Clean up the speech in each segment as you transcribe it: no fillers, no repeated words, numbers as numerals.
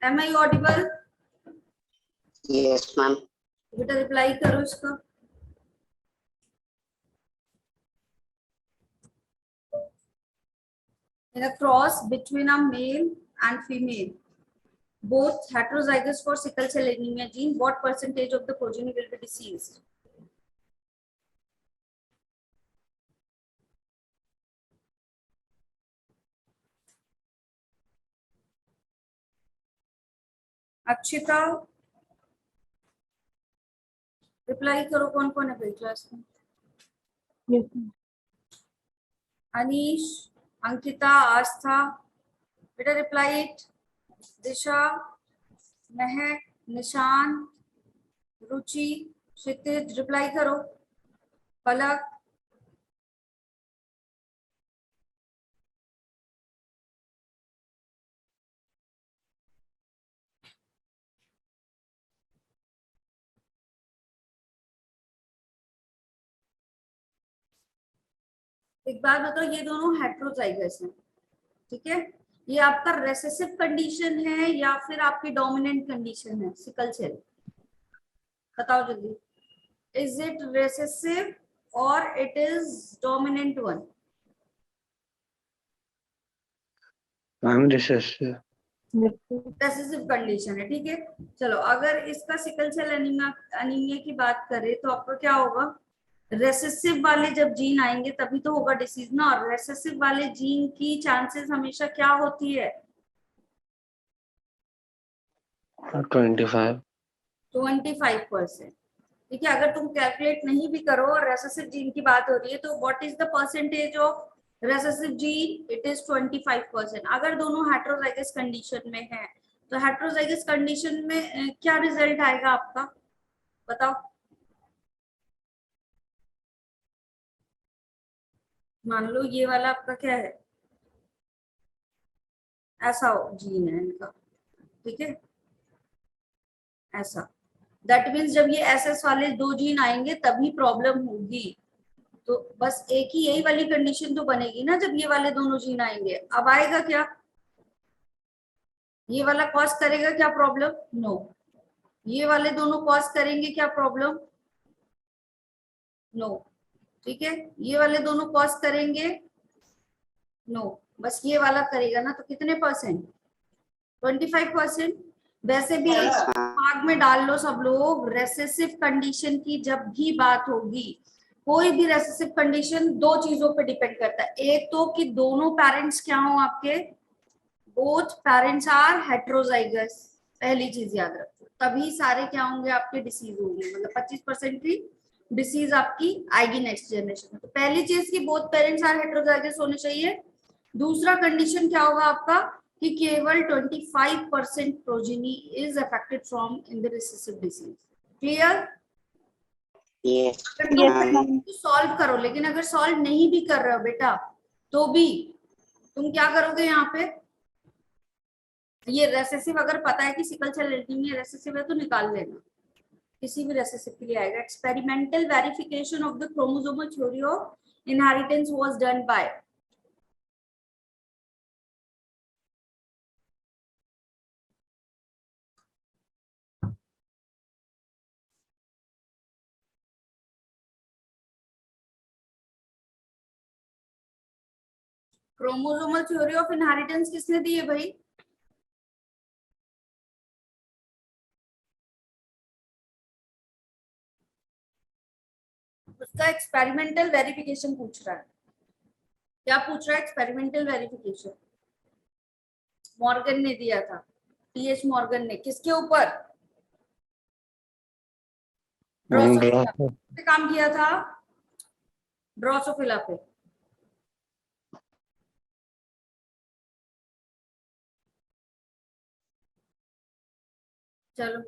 M I audible? Yes ma'am. बेटा reply करो इसका। In a cross between a male and female, both heterozygous for sickle cell anemia gene, what percentage of the progeny will be deceased? Akshita reply करो, कौन कौन है भाई class में? अनीश, अंकिता, आस्था, बेटा रिप्लाई इट। दिशा, महक, निशान, रुचि, क्षितिज रिप्लाई करो। पलक, एक बात बताओ, ये दोनों हेट्रोजाइगस हैं, ठीक है? ये आपका रेसेसिव कंडीशन है या फिर आपकी डोमिनेंट कंडीशन है सिकल सेल? बताओ जल्दी। इज इट रेसेसिव और it is dominant one? Ma'am recessive condition है, ठीक है। चलो अगर इसका सिकल सेल एनीमिया की बात करें तो आपका क्या होगा? रेसेसिव वाले जब जीन आएंगे तभी तो होगा डिसीज ना, और रेसेसिव वाले जीन की चांसेस हमेशा क्या होती है? 25%। ठीक है, अगर तुम कैलकुलेट नहीं भी करो और रेसेसिव जीन की बात हो रही है तो what is the percentage of recessive gene? It is 25%। अगर दोनों हेट्रोजाइगस कंडीशन में है तो हेट्रोजाइगस कंडीशन में क्या रिजल्ट आएगा आपका? बताओ। मान लो ये वाला आपका क्या है, ऐसा जीन है इनका, ठीक है, ऐसा। दैट मीन्स जब ये एसएस वाले दो जीन आएंगे तभी प्रॉब्लम होगी। तो बस एक ही यही वाली कंडीशन तो बनेगी ना जब ये वाले दोनों जीन आएंगे। अब आएगा क्या? ये वाला कॉज करेगा क्या प्रॉब्लम? नो। ये वाले दोनों कॉज करेंगे क्या प्रॉब्लम? नो। ठीक है, ये वाले दोनों कॉज करेंगे? नो। बस ये वाला करेगा ना, तो कितने परसेंट? 25%। वैसे भी दिमाग में डाल लो सब लोग, रेसेसिव कंडीशन की जब भी बात होगी, कोई भी रेसेसिव कंडीशन दो चीजों पे डिपेंड करता है। एक तो कि दोनों पेरेंट्स क्या हो आपके, बोथ पेरेंट्स आर हेट्रोजाइगस, पहली चीज याद रखो, तभी सारे क्या होंगे आपके डिसीज होंगे, मतलब 25% की डिसीज आपकी आएगी नेक्स्ट जनरेशन में। तो पहली चीज की बोथ पेरेंट्स आर हेट्रोजाइगस होने चाहिए। दूसरा कंडीशन क्या होगा आपका कि केवल 25% progeny is affected from in the recessive disease. Clear? Yes तो सॉल्व करो, लेकिन अगर सॉल्व नहीं भी कर रहे हो बेटा तो भी तुम क्या करोगे यहाँ पे? ये रेसेसिव अगर पता है कि सिकल सेल एनीमिया रेसेसिव है तो निकाल लेना, किसी भी रेसेसिव के लिए आएगा। Experimental verification of the chromosomal theory of inheritance was done by chromosomal theory of inheritance किसने दी है भाई? उसका एक्सपेरिमेंटल वेरिफिकेशन पूछ रहा है। क्या पूछ रहा है? एक्सपेरिमेंटल वेरिफिकेशन मॉर्गन ने दिया था, टीएच मॉर्गन ने। किसके ऊपर? ड्रोसोफिला पे काम किया था, ड्रोसोफिला पे। चलो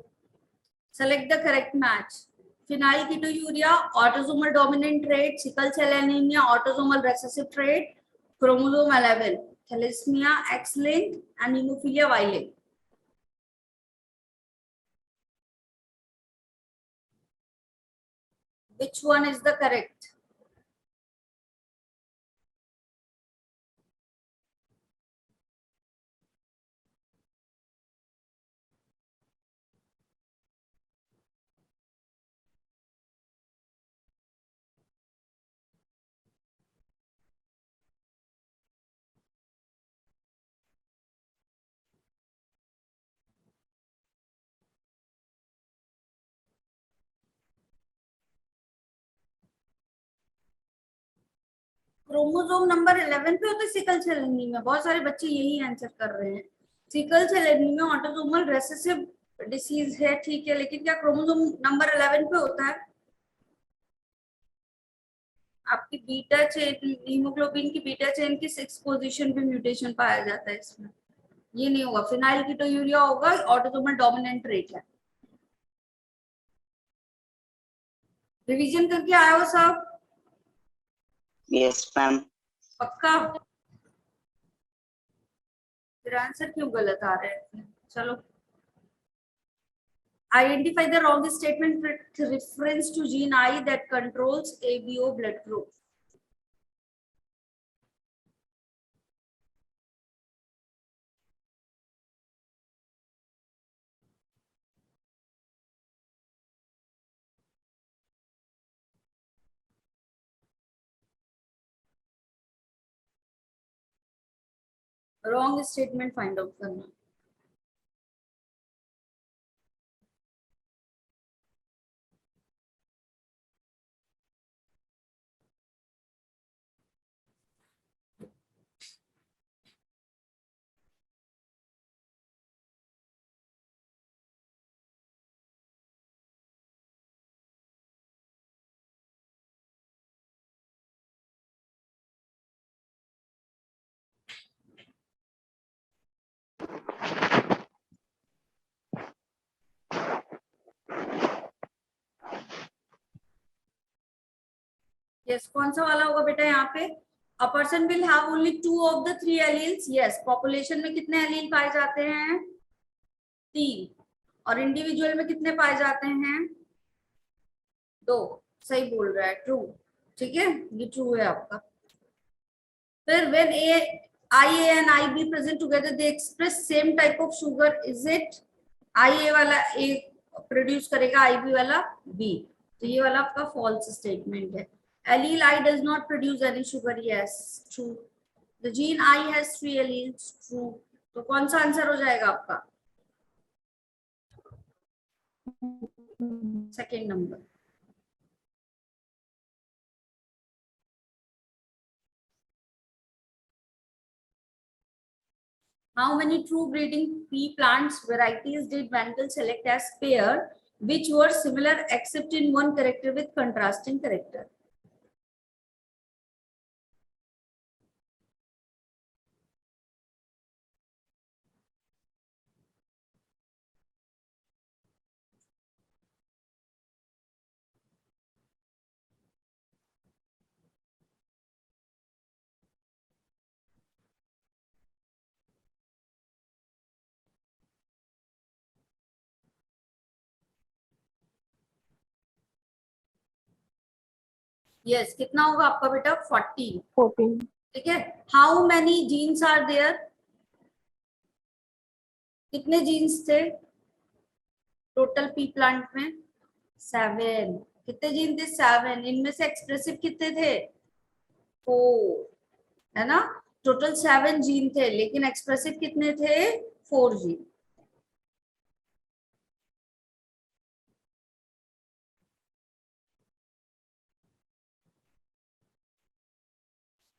select the correct match. phenylketonuria autosomal dominant trait, sickle cell anemia autosomal recessive trait, chromosome 11, thalassemia X-linked and hemophilia Y-linked. Which one is the correct? Chromosome number 11 पे होता है सिकल सेल एनीमिया। बहुत सारे बच्चे यही answer कर रहे हैं। Sickle cell anaemia autosomal recessive disease है, ठीक है, लेकिन क्या क्रोमोसोम नंबर 11 पे होता है? आपकी बीटा चेन, हीमोग्लोबिन की बीटा चेन की 6 पोजीशन पे म्यूटेशन पाया जाता है इसमें। ये नहीं होगा, फिनाइल कीटोयूरिया होगा, ऑटोसोमल डोमिनेंट ट्रेट है। रिवीजन करके आए हो सब? Yes, ma'am. पक्का? फिर आंसर क्यों गलत आ रहे हैं? चलो, identify the wrong statement with reference to gene I that controls ABO blood group. Wrong statement find out करना। यस, कौन सा वाला होगा बेटा यहाँ पे? A person will have only 2 of the 3 alleles. Yes, population में कितने एलील पाए जाते हैं? 3। और इंडिविजुअल में कितने पाए जाते हैं? 2। सही बोल रहा है, ट्रू। ठीक है, ये ट्रू है आपका। फिर when IA and IB present together they express same type of sugar, is it? IA वाला A प्रोड्यूस करेगा, IB वाला B। तो ये वाला आपका फॉल्स स्टेटमेंट है। Allele I does not produce any sugar, yes, true. The gene I has 3 alleles, true. तो कौन सा आंसर हो जाएगा आपका? Second number. How many true breeding pea plants varieties did Mendel select as pair which were similar except in one character with contrasting character? Yes, कितना होगा आपका बेटा? 40। 14. ठीक है। How many genes are there? कितने जीन्स थे total pea plant में? 7। कितने जीन थे? 7। इनमें से एक्सप्रेसिव कितने थे? 4, है ना? टोटल 7 जीन थे, लेकिन एक्सप्रेसिव कितने थे? 4 gene.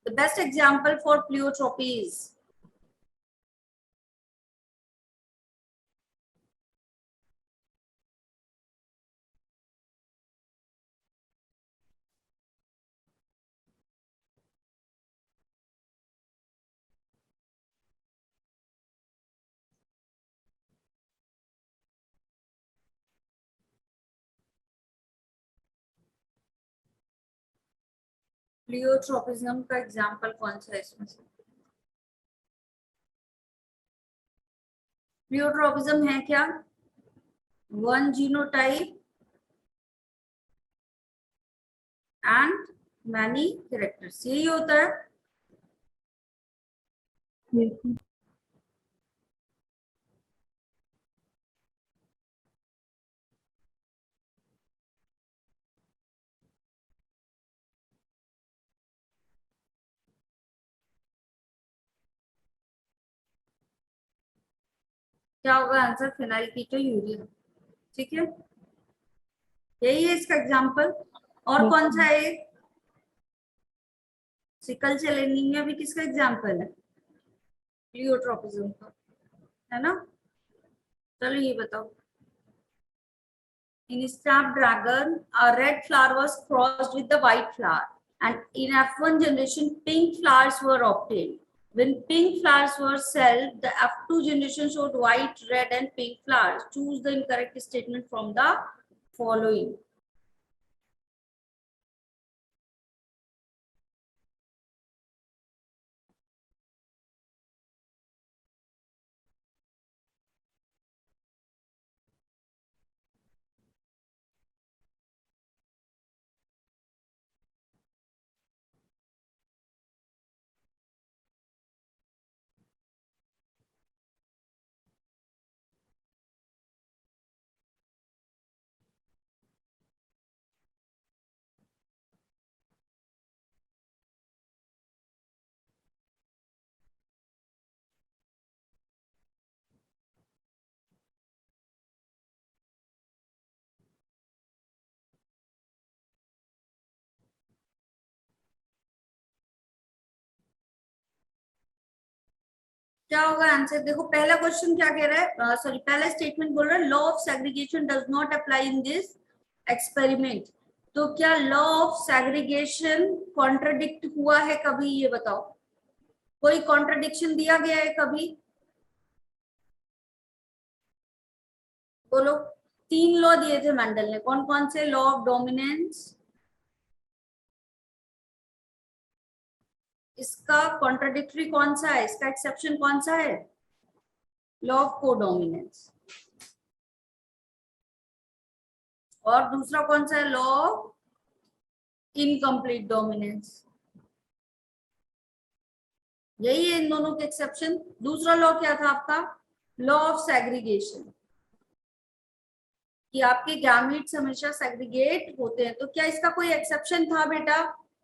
The best example for pleiotropy is? प्लियोट्रोपिज्म का एग्जाम्पल कौन सा है इसमें से? प्लियोट्रोपिज्म है क्या? 1 जीनोटाइप एंड मैनी कैरेक्टर्स, यही होता है। Yes. क्या होगा आंसर? फिनाइल कीटोयूरिया। ठीक है, यही है इसका एग्जाम्पल। और Yes. कौन सा है? सिकल सेल एनीमिया भी किसका एग्जाम्पल है? प्लियोट्रोपिज्म का, है ना? चलो ये बताओ, in snapdragon a red flower was crossed with the white flower, and in F1 generation pink flowers were obtained. When pink flowers were sold, the F2 generation showed white, red and pink flowers. Choose the incorrect statement from the following. क्या होगा answer? देखो पहला question क्या कह रहा है, sorry पहला statement बोल रहा है law of segregation does not apply in this experiment. तो क्या लॉ ऑफ सेग्रीगेशन कॉन्ट्रडिक्ट हुआ है कभी? ये बताओ, कोई कॉन्ट्रडिक्शन दिया गया है कभी? बोलो। 3 लॉ दिए थे मेंडल ने, कौन कौन से? लॉ ऑफ डोमिनेंस, इसका कॉन्ट्रडिक्टरी कौन सा है, इसका एक्सेप्शन कौन सा है? Law of codominance. और दूसरा कौन सा है? Law of incomplete dominance. यही है इन दोनों के एक्सेप्शन। दूसरा लॉ क्या था आपका? लॉ ऑफ सेग्रीगेशन, कि आपके गैमेट्स हमेशा सेग्रीगेट होते हैं। तो क्या इसका कोई एक्सेप्शन था बेटा?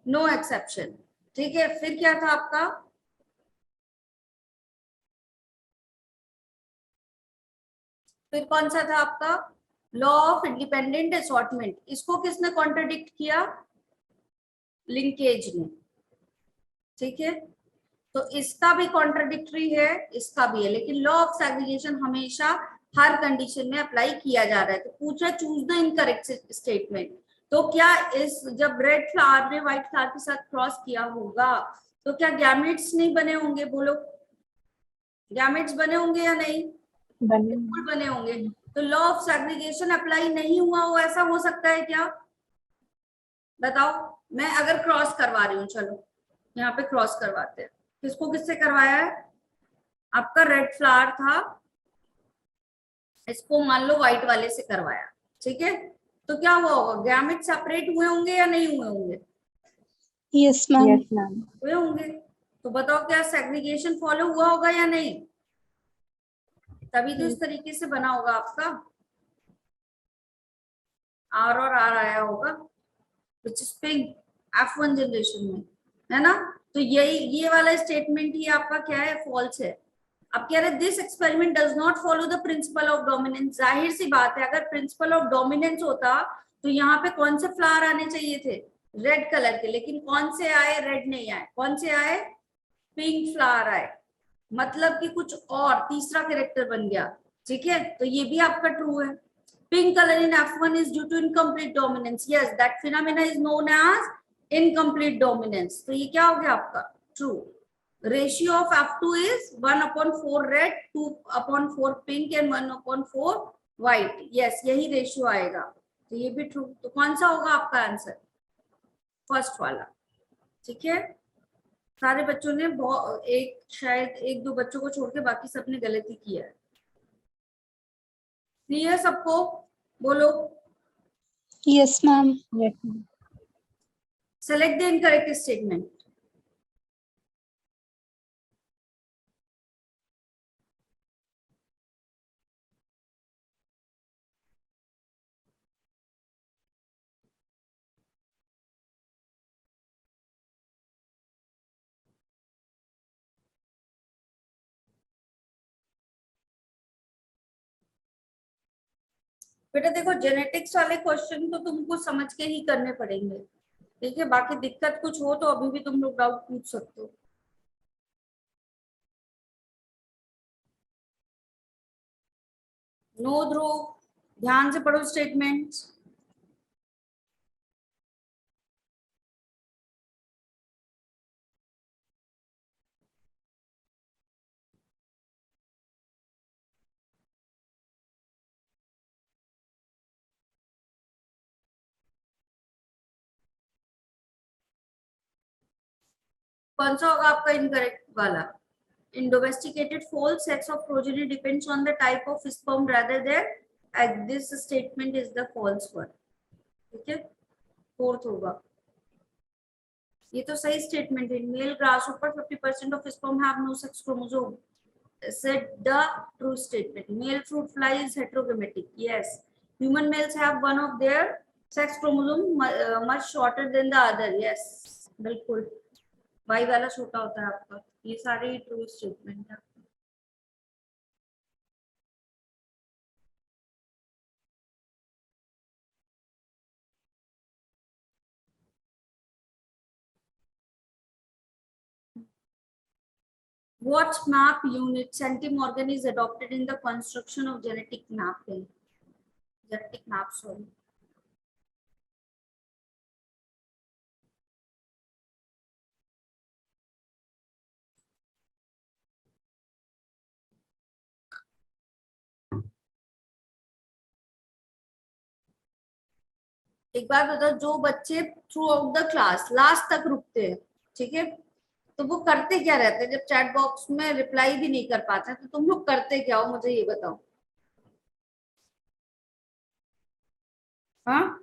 No exception. ठीक है, फिर क्या था आपका? फिर कौन सा था आपका? Law of independent assortment. इसको किसने कॉन्ट्रडिक्ट किया? लिंकेज ने। ठीक है, तो इसका भी कॉन्ट्रडिक्टरी है, इसका भी है, लेकिन लॉ ऑफ सेग्रीगेशन हमेशा हर कंडीशन में अप्लाई किया जा रहा है। तो पूछा चूज द इनकरेक्ट स्टेटमेंट। तो क्या इस जब रेड फ्लावर ने व्हाइट फ्लावर के साथ क्रॉस किया होगा तो क्या गैमेट्स नहीं बने होंगे? बोलो, गैमेट्स बने होंगे या नहीं? बिल्कुल बने होंगे। तो लॉ ऑफ सेग्रीगेशन अप्लाई नहीं हुआ हो, ऐसा हो सकता है क्या? बताओ। मैं अगर क्रॉस करवा रही हूँ, चलो यहाँ पे क्रॉस करवाते हैं। किसको किससे करवाया है? आपका रेड फ्लावर था, इसको मान लो व्हाइट वाले से करवाया। ठीक है, तो क्या हुआ होगा? गैमेट सेपरेट हुए होंगे या नहीं हुए होंगे? Yes ma'am. हुए होंगे। तो बताओ क्या सेग्रीगेशन फॉलो हुआ होगा या नहीं? तभी तो इस तरीके से बना होगा आपका, आर और आर आया होगा, which is pink F1 generation में, है ना? तो यही ये वाला स्टेटमेंट ही आपका क्या है? फॉल्स है। अब कह रहे this experiment does not follow the principle of dominance. जाहिर सी बात है, अगर प्रिंसिपल ऑफ डोमिनेंस होता तो यहाँ पे कौन से फ्लावर आने चाहिए थे? रेड कलर के, लेकिन कौन से आए? रेड नहीं आए। कौन से आए? पिंक फ्लावर आए। मतलब कि कुछ और तीसरा कैरेक्टर बन गया। ठीक है, तो ये भी आपका ट्रू है। Pink color in F1 is due to incomplete dominance. Yes, that phenomena is known as incomplete dominance. तो ये क्या हो गया आपका? True. Ratio of F2 is 1/4 red, 2/4 pink and 1/4 white. Yes, यही रेशियो आएगा। तो ये भी ट्रू। तो कौन सा होगा आपका आंसर? फर्स्ट वाला। ठीक है, सारे बच्चों ने शायद एक दो बच्चों को छोड़ के बाकी सबने गलती किया है। क्लियर सबको? बोलो। Yes ma'am. Select the incorrect statement. बेटा देखो, जेनेटिक्स वाले क्वेश्चन तो तुमको समझ के ही करने पड़ेंगे, ठीक है, बाकी दिक्कत कुछ हो तो अभी भी तुम लोग डाउट पूछ सकते हो। नो ध्रुव, ध्यान से पढ़ो स्टेटमेंट। कौन सा होगा आपका इनकरेक्ट वाला? In domesticated fowl, sex of progeny depends on the type of sperm rather than egg. This statement is the false one. ठीक है, फोर्थ होगा। ये तो सही स्टेटमेंट है। Male grasshopper 50% of sperm have no sex chromosome. Said the true statement. Male fruit fly is heterogamitic. Yes. Human males have one of their sex chromosome much shorter than the other. Yes. बिल्कुल, Y वाला छोटा होता है आपका। ये सारे true statement है। What map unit centimorgan is adopted in the construction of genetic mapping? Genetic map, sorry. एक बार बताओ, जो बच्चे through out the class last तक रुकते हैं, ठीक है, तो वो करते क्या रहते हैं? जब चैट बॉक्स में रिप्लाई भी नहीं कर पाते हैं, तो तुम लोग करते क्या हो, मुझे ये बताओ। हाँ,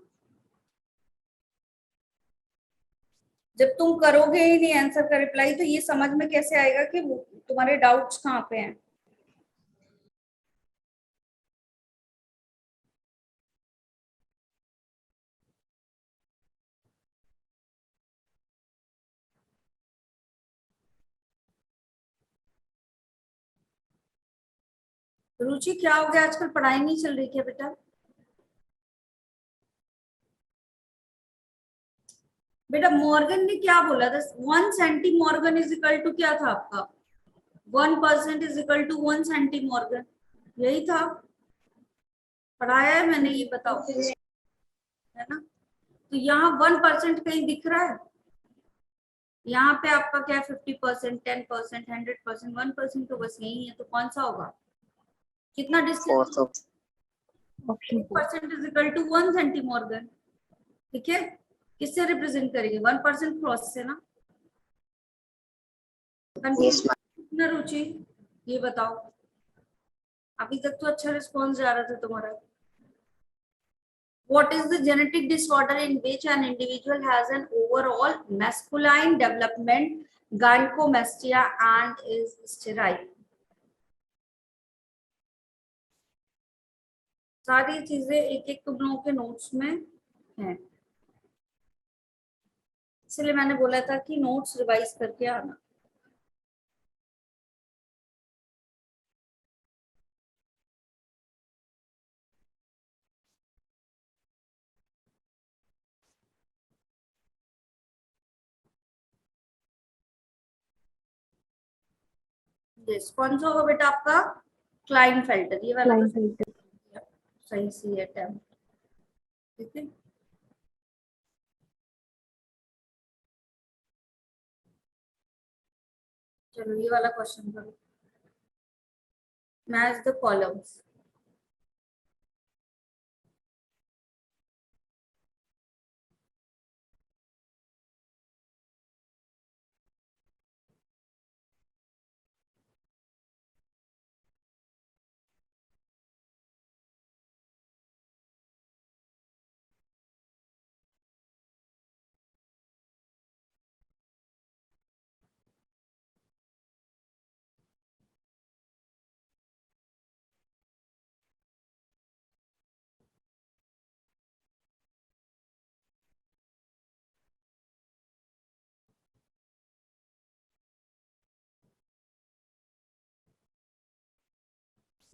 जब तुम करोगे ही नहीं आंसर का रिप्लाई, तो ये समझ में कैसे आएगा कि तुम्हारे डाउट्स कहाँ पे हैं? रुचि, क्या हो गया? आजकल पढ़ाई नहीं चल रही क्या बेटा? बेटा मॉर्गन ने क्या बोला था? 1 सेंटीमॉर्गन इज इक्वल टू क्या था आपका? 1% इज इक्वल टू 1 सेंटीमॉर्गन, यही था। पढ़ाया है मैंने, ये बताओ, है ना? तो यहाँ 1% कहीं दिख रहा है? यहाँ पे आपका क्या है? 50%, 10%, 100%, 1% तो बस यही है। तो कौन सा होगा? कितना distance? Fourth. 1% is equal to 1 centimorgan. ठीक है, किससे रिप्रेजेंट करेंगे? 1% क्रॉस से ना। Yes ma'am. कितना रुचि, ये बताओ। अभी तक तो अच्छा रिस्पॉन्स जा रहा था तुम्हारा। What is the genetic disorder in which an individual has an overall masculine development, gynecomastia, and is sterile? सारी चीजें एक एक तुम लोगों के नोट्स में हैं, इसलिए मैंने बोला था कि नोट्स रिवाइज करके आना। यस, कौन सा होगा बेटा आपका? क्लाइनफेल्टर, ये वाला तो सही सी है टर्म। ठीक है, चलो ये वाला क्वेश्चन करो। Match the columns.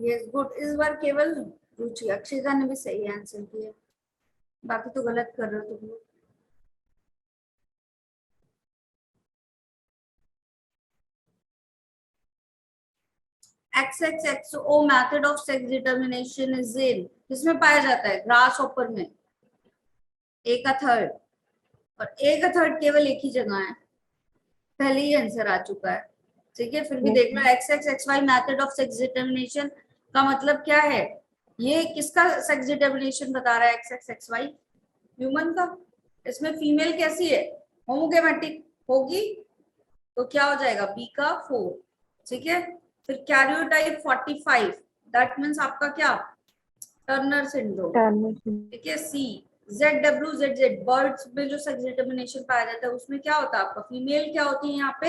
Yes good, इस बार केवल रुचि, अक्षिता ने भी सही आंसर दिया, बाकी तो गलत कर रहे हो तुम लोग। XXXO method of sex determination is in, किसमें पाया जाता है? ग्रास हॉपर में, ए का थर्ड, और ए का थर्ड केवल एक ही जगह है, पहले ही आंसर आ चुका है। ठीक है, फिर भी देख लो, XXXY method of sex determination का मतलब क्या है? ये किसका सेक्स डिटर्मिनेशन बता रहा है? XXXY ह्यूमन का। इसमें फीमेल कैसी है? होमोगैमेटिक होगी, तो क्या हो जाएगा? बी का 4। ठीक है, फिर कैरियोटाइप 45, दैट मीन्स आपका क्या? Turner syndrome. ठीक है, सी ZWZZ बर्ड्स में जो सेक्स डिटर्मिनेशन पाया जाता है उसमें क्या होता है आपका? फीमेल क्या होती है यहाँ पे?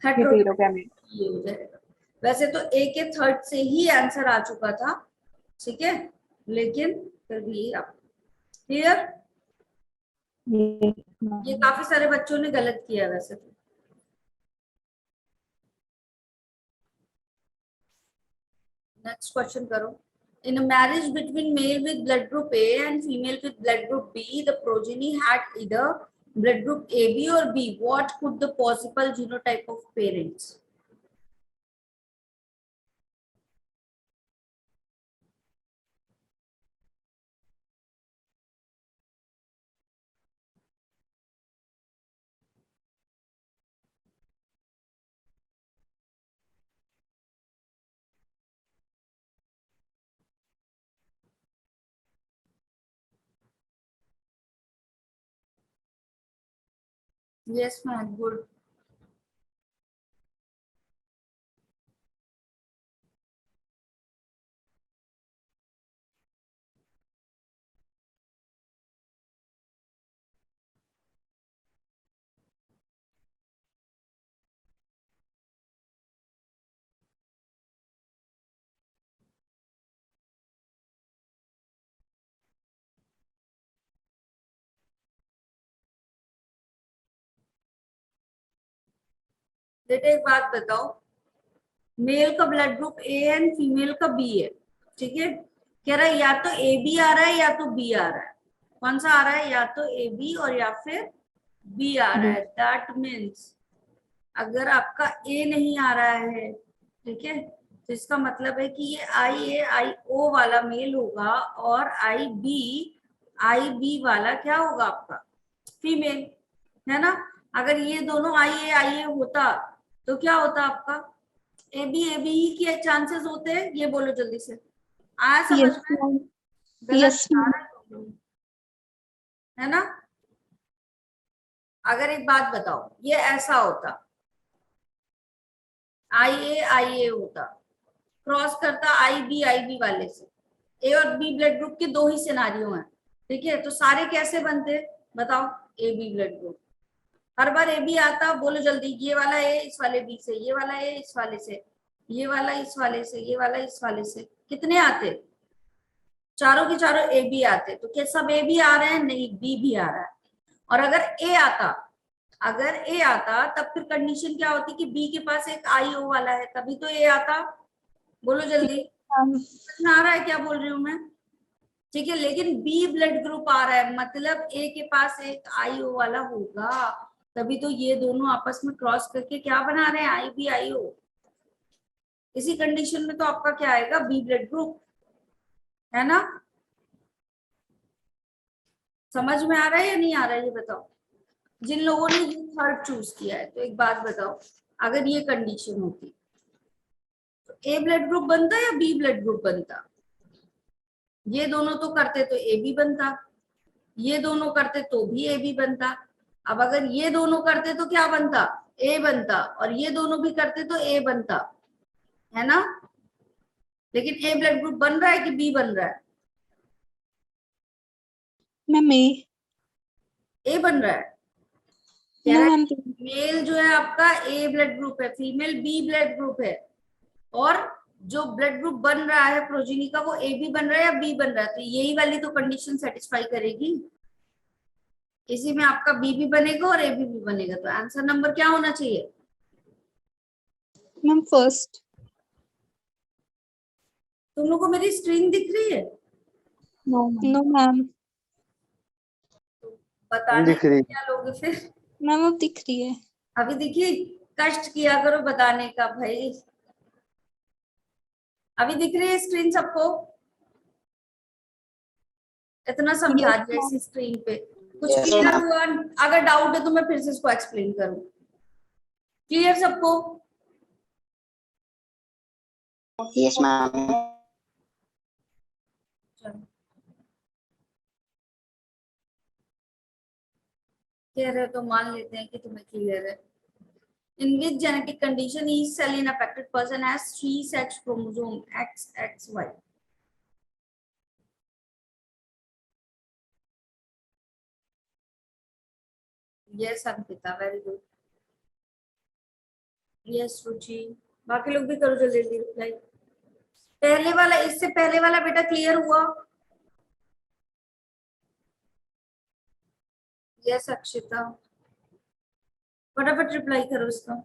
हेटेरोगैमेट। ये हो जाएगा। वैसे तो ए के थर्ड से ही आंसर आ चुका था, ठीक है, लेकिन फिर भी आप क्लियर। ये काफी सारे बच्चों ने गलत किया वैसे तो। नेक्स्ट क्वेश्चन करो। In a marriage between male with blood group A and female with blood group B, the progeny had either blood group AB or B. What could the possible genotype of parents? Yes, ma'am. Good. बेटे एक बात बताओ, mail का blood group A and female का B है, ठीक है, कह रहा है या तो ए बी आ रहा है या तो बी आ रहा है। कौन सा आ रहा है? या तो ए बी और या फिर बी आ रहा है। दैट मीन्स अगर आपका ए नहीं आ रहा है, ठीक है, तो इसका मतलब है कि ये IA IO वाला मेल होगा और IB वाला क्या होगा आपका? फीमेल, है ना। अगर ये दोनों IA होता तो क्या होता आपका? AB ही के चांसेस होते हैं। ये बोलो जल्दी से, आया समझ Yes, में? ma'am. गलत Yes, बता ma'am. रहे हो तुम लोग, है ना। अगर एक बात बताओ, ये ऐसा होता, IA होता, क्रॉस करता IB वाले से। ए और बी ब्लड ग्रुप के दो ही सिनारियो हैं, ठीक है, तो सारे कैसे बनते? बताओ। AB ब्लड ग्रुप, हर बार AB आता, बोलो जल्दी। ये वाला ए इस वाले बी से, ये वाला ए इस वाले से, ये वाला इस वाले से, ये वाला इस वाले से, कितने आते? चारों के चारों AB आते। तो क्या सब AB आ रहे हैं? नहीं, B भी आ रहा है। और अगर ए आता तब फिर कंडीशन क्या होती कि बी के पास एक IO वाला है, तभी तो ए आता। बोलो जल्दी, Um, समझ में आ रहा है क्या बोल रही हूँ मैं? ठीक है, लेकिन बी ब्लड ग्रुप आ रहा है, मतलब ए के पास एक IO वाला होगा, तभी तो ये दोनों आपस में क्रॉस करके क्या बना रहे हैं? IB IO। इसी कंडीशन में तो आपका क्या आएगा? बी ब्लड ग्रुप, है ना। समझ में आ रहा है या नहीं आ रहा है ये बताओ। जिन लोगों ने ये थर्ड चूज किया है, तो एक बात बताओ, अगर ये कंडीशन होती तो ए ब्लड ग्रुप बनता या बी ब्लड ग्रुप बनता? ये दोनों तो करते तो AB बनता, ये दोनों करते तो भी AB बनता। अब अगर ये दोनों करते तो क्या बनता? A बनता, और ये दोनों भी करते तो A बनता, है ना। लेकिन A ब्लड ग्रुप बन रहा है कि B बन रहा है? ma'am, A. A बन रहा है। कह No, रहा है ma'am. मेल जो है आपका A ब्लड ग्रुप है, फीमेल B ब्लड ग्रुप है, और जो ब्लड ग्रुप बन रहा है प्रोजीनी का, वो AB बन रहा है या B बन रहा है? तो यही वाली तो कंडीशन सेटिस्फाई करेगी। इसी में आपका B भी बनेगा और AB भी बनेगा। तो आंसर नंबर क्या होना चाहिए? Ma'am, first. तुम लोग को मेरी स्क्रीन दिख रही है? No, ma'am. बताने दिख रही। क्या लोगे फिर? Ma'am, अब दिख रही है. अभी देखिए, कष्ट किया करो बताने का भाई। अभी दिख रही है स्क्रीन सबको? इतना समझा Yes, दिया ma'am. इस स्क्रीन पे, कुछ Yes, क्लियर ma'am. हुआ? अगर डाउट है तो मैं फिर से इसको एक्सप्लेन करूं। क्लियर सबको? Yes, ma'am. चलो, क्लियर है तो मान लेते हैं कि तुम्हें क्लियर है। In which genetic condition each cell in affected person has 3 sex chromosome XXY? Yes, Ankita, very good. Yes, रुचि, बाकी लोग भी करो जल्दी जल्दी रिप्लाई। पहले वाला, इससे पहले वाला बेटा क्लियर हुआ? यस अक्षिता, फटाफट रिप्लाई करो इसका।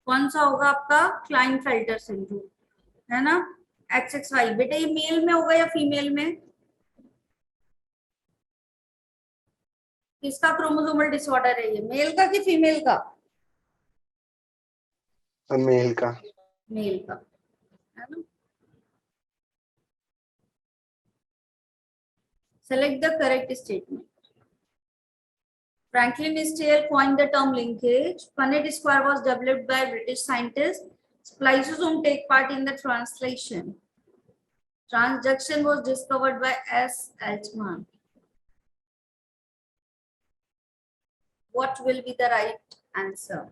कौन सा होगा आपका? क्लाइनफेल्टर सिंड्रोम है ना, XXY। बेटा ये मेल में होगा या फीमेल में? किसका क्रोमोसोमल डिसऑर्डर है ये, मेल का कि फीमेल का? मेल का। मेल का है ना। Select the correct statement. Franklin Steele coined the term linkage. Punnett square was developed by British scientists. Spliceosome take part in the translation. Transduction was discovered by S. Altman. What will be the right answer?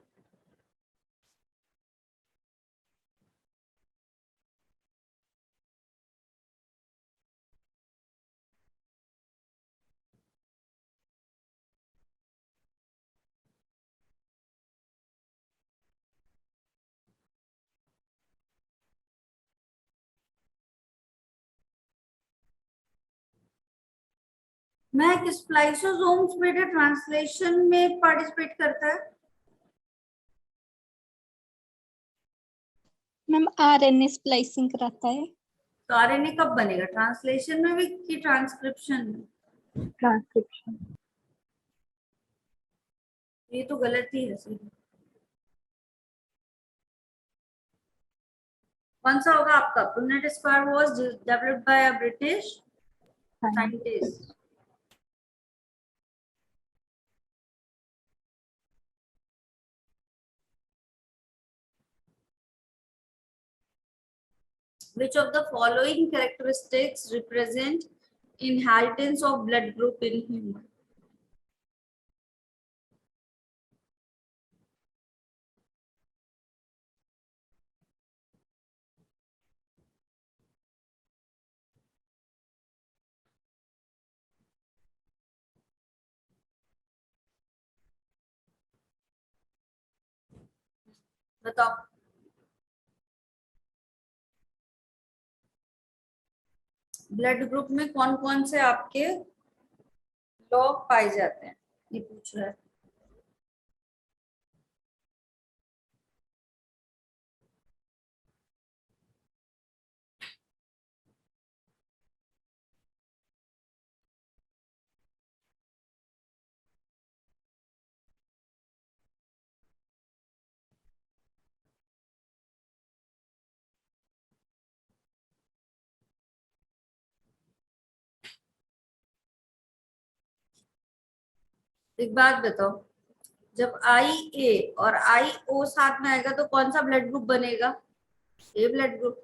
मैं किस स्प्लाइसोसोम्स बेटा translation में participate करता है? Ma'am RNA splicing कराता है। तो RNA कब बनेगा, ट्रांसलेशन में भी कि ट्रांसक्रिप्शन में? ट्रांसक्रिप्शन। ये तो गलती है सीधी। कौन सा होगा आपका? पुन्नेट square was developed by a British scientist. Which of the following characteristics represent inheritance of blood group in human? बताओ। ब्लड ग्रुप में कौन कौन से आपके लोग पाए जाते हैं, ये पूछ रहा है। एक बात बताओ, जब IA और IO साथ में आएगा तो कौन सा ब्लड ग्रुप बनेगा? A blood group.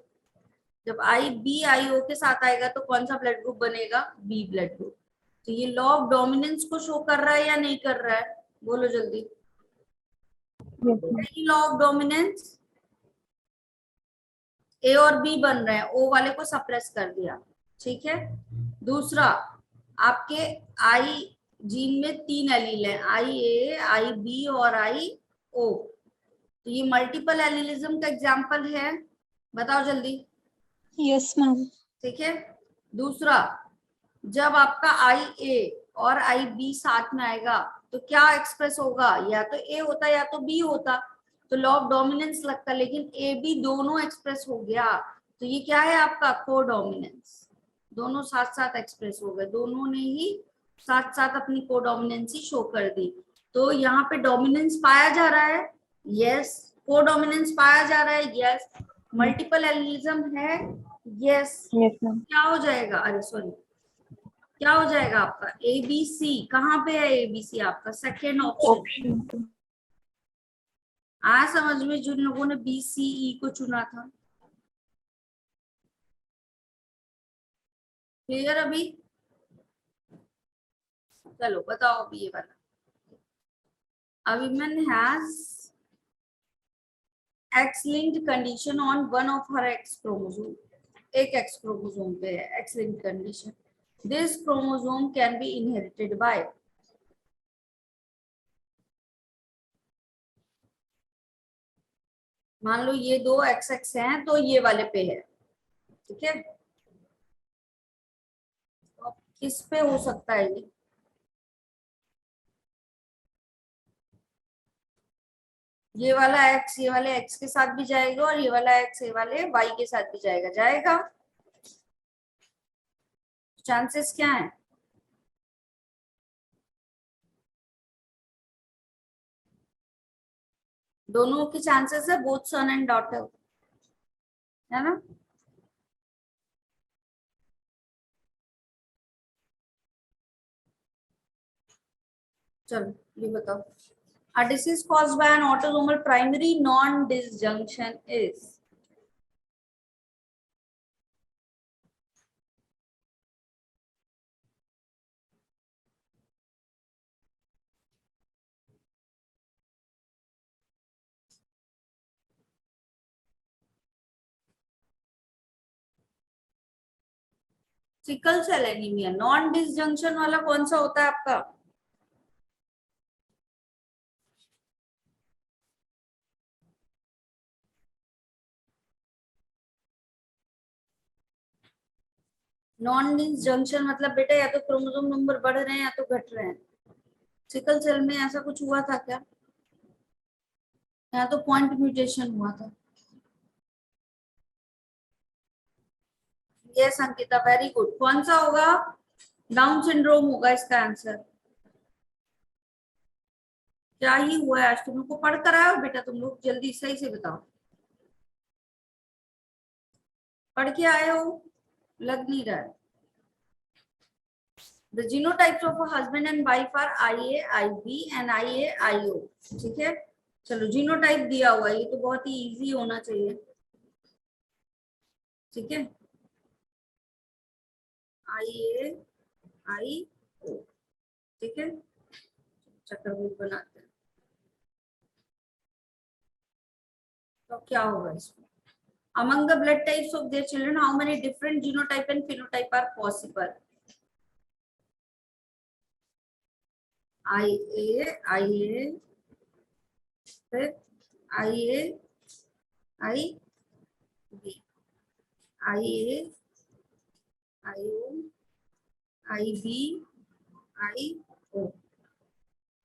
जब IB IO के साथ आएगा तो कौन सा ब्लड ग्रुप बनेगा? B blood group. तो ये लॉ ऑफ डोमिनेंस को शो कर रहा है या नहीं कर रहा है? बोलो जल्दी। लॉ ऑफ डोमिनेंस, ए और बी बन रहे हैं, ओ वाले को सप्रेस कर दिया, ठीक है। दूसरा, आपके आई जीन में 3 एलील है, IA, IB और IO। तो ये मल्टीपल एलिलिज्म का एग्जांपल है, बताओ जल्दी। Yes ma'am. ठीक है। दूसरा, जब आपका IA और IB साथ में आएगा तो क्या एक्सप्रेस होगा? या तो A होता या तो B होता, तो लॉ ऑफ डोमिनेंस लगता, लेकिन AB दोनों एक्सप्रेस हो गया, तो ये क्या है आपका कोडोमिनेंस, दोनों साथ साथ एक्सप्रेस हो गए, दोनों ने ही साथ साथ अपनी कोडोमिनेंसी शो कर दी। तो यहाँ पे डोमिनेंस पाया जा रहा है, यस। कोडोमिनेंस पाया जा रहा है, यस। मल्टीपल एलिज्म है, यस। Yes ma'am. क्या हो जाएगा, अरे सॉरी, क्या हो जाएगा आपका ABC? कहाँ पे है ABC आपका? Second option. ऑप्शन आ समझ में जिन लोगों ने BCE को चुना था? क्लियर अभी? चलो बताओ अभी ये वाला। A woman has X-linked condition on one of her X chromosome. एक X क्रोमोसोम पे है X-linked condition. This chromosome can be inherited by. मान लो ये दो XX हैं तो ये वाले पे है, ठीक है। तो किस पे हो सकता है ये वाला X ये वाले X के साथ भी जाएगा और ये वाला X ये वाले Y के साथ भी जाएगा, जाएगा। चांसेस क्या है? दोनों की चांसेस है, बोथ सन एंड डॉटर, है ना। चलो ये बताओ, a disease caused by an autosomal primary non-disjunction is. Sickle cell anaemia. Non disjunction वाला कौन सा होता है आपका? नॉन डिसजंक्शन मतलब बेटा या तो क्रोमोसोम नंबर बढ़ रहे हैं या तो घट रहे हैं। सिकल सेल में ऐसा कुछ हुआ था क्या? या तो पॉइंट म्यूटेशन हुआ था। Yes Ankita, very good. कौन सा होगा? डाउन सिंड्रोम होगा इसका आंसर। क्या ही हुआ है आज तुम लोग को? पढ़ कर आए हो बेटा तुम लोग? जल्दी सही से बताओ, पढ़ के आए हो? लग नहीं रहा है। The genotypes of a husband and wife are IA, IB and IA, IO. ठीक है, चलो जीनोटाइप दिया हुआ है, ये तो बहुत ही इजी होना चाहिए। ठीक है, IA, IO, ठीक है। चक्रवृत्त बनाते हैं तो क्या होगा इसमें? Among the blood types of their children, how many different genotype and phenotype are possible? IA, IA, फिर IA, IB, IA, IO, IB, IO,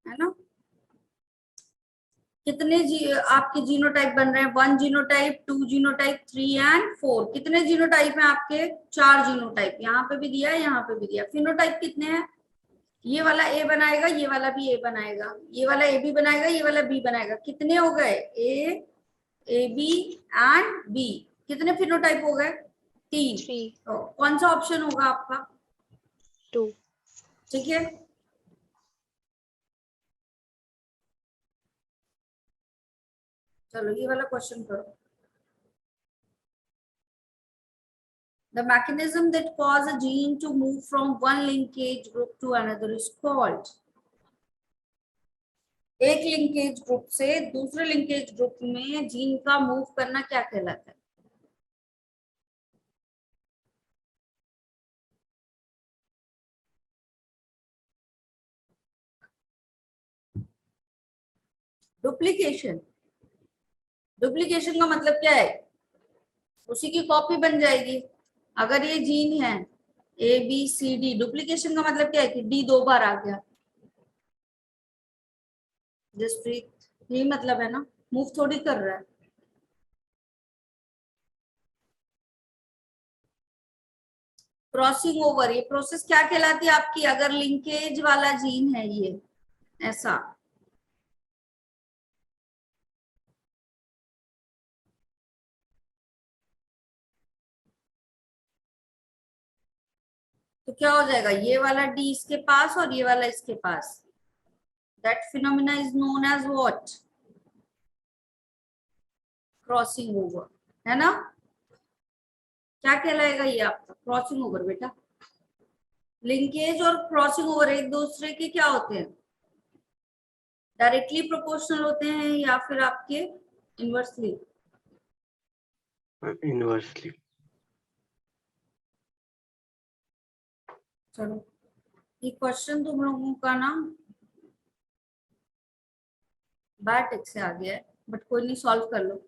है ना। कितने आपके जीनोटाइप बन रहे हैं? 1 जीनोटाइप, 2 जीनोटाइप, 3 एंड 4। कितने जीनोटाइप हैं आपके? 4 जीनोटाइप। यहाँ पे भी दिया है, यहाँ पे भी दिया। फिनोटाइप कितने हैं? ये वाला ए बनाएगा, ये वाला भी ए बनाएगा, ये वाला ए बी बनाएगा, ये वाला बी बनाएगा। कितने हो गए? A B and B. कितने फिनोटाइप हो गए? 3। तो कौन सा ऑप्शन होगा आपका? 2। ठीक है, चलो ये वाला क्वेश्चन करो। The mechanism that causes a gene to move from one linkage group to another is called. एक लिंकेज ग्रुप से दूसरे लिंकेज ग्रुप में जीन का मूव करना क्या कहलाता है? डुप्लीकेशन। डुप्लीकेशन का मतलब क्या है? उसी की कॉपी बन जाएगी। अगर ये जीन है ABCD, डुप्लीकेशन का मतलब क्या है कि D 2 बार आ गया। जसप्रीत, यही मतलब है ना, मूव थोड़ी कर रहा है। क्रॉसिंग ओवर, ये प्रोसेस क्या कहलाती है आपकी, अगर लिंकेज वाला जीन है ये ऐसा, तो क्या हो जाएगा, ये वाला डी इसके पास और ये वाला इसके पास, that phenomena is known as what, crossing over, है ना। क्या कहलाएगा ये आपका क्रॉसिंग ओवर बेटा। लिंकेज और क्रॉसिंग ओवर एक दूसरे के क्या होते हैं, डायरेक्टली प्रोपोर्शनल होते हैं या फिर आपके इनवर्सली। Inversely. चलो ये क्वेश्चन तुम लोगों का ना बैट टिक से आ गया है, बट कोई नहीं, सॉल्व कर लो।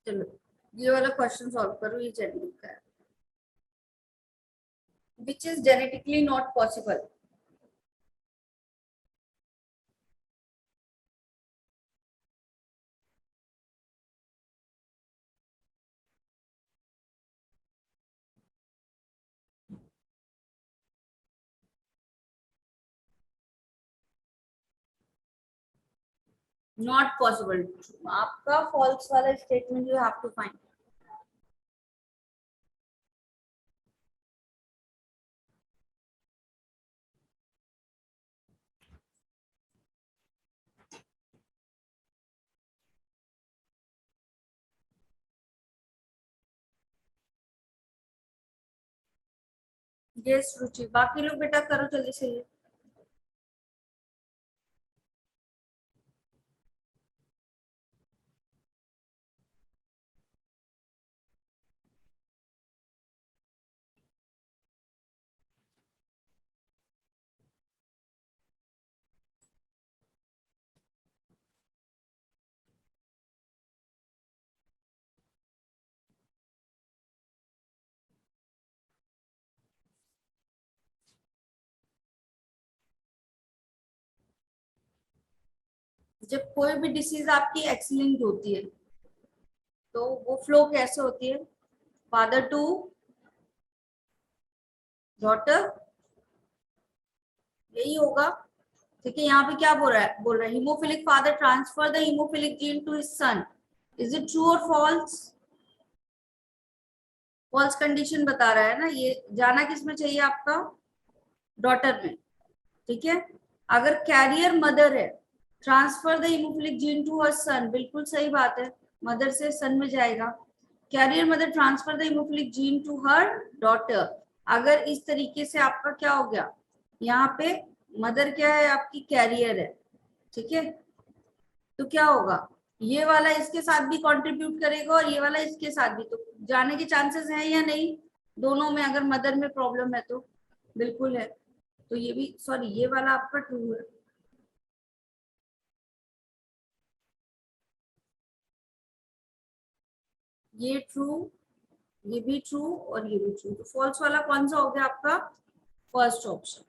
चलो ये वाला क्वेश्चन सॉल्व करो, ये जेनेटिक का है। Which is genetically not possible. Not possible, आपका फॉल्स वाला statement you have to find. Yes Ruchi, बाकी लोग बेटा करो जल्दी से ये। जब कोई भी डिसीज आपकी एक्स लिंक्ड होती है तो वो फ्लो कैसे होती है, फादर टू डॉटर, यही होगा। ठीक है, यहाँ पे क्या बोल रहा है haemophilic father transfer the haemophilic gene to his son, is it true और फॉल्स। फॉल्स कंडीशन बता रहा है ना, ये जाना किस में चाहिए आपका, डॉटर में। ठीक है, अगर कैरियर मदर है, transfer the haemophilic gene to her son, बिल्कुल सही बात है, मदर से सन में जाएगा। Carrier mother transfer the haemophilic gene to her daughter, अगर इस तरीके से आपका क्या हो गया, यहाँ पे मदर क्या है आपकी, कैरियर है। ठीक है, तो क्या होगा, ये वाला इसके साथ भी कंट्रीब्यूट करेगा और ये वाला इसके साथ भी, तो जाने के चांसेस हैं या नहीं दोनों में, अगर मदर में प्रॉब्लम है तो बिल्कुल है। तो ये भी, सॉरी ये वाला आपका ट्रू है। ये ट्रू, ये भी ट्रू और ये भी ट्रू, तो फॉल्स वाला कौन सा हो गया आपका, फर्स्ट ऑप्शन।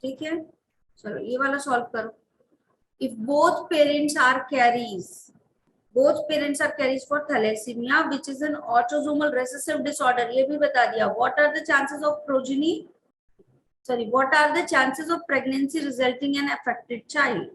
ठीक है, चलो ये वाला सॉल्व करो। If both parents are carries, both parents are carries for thalassemia which is an autosomal recessive disorder, ये भी बता दिया। what are the chances of progeny, sorry, what are the chances of pregnancy resulting in affected child।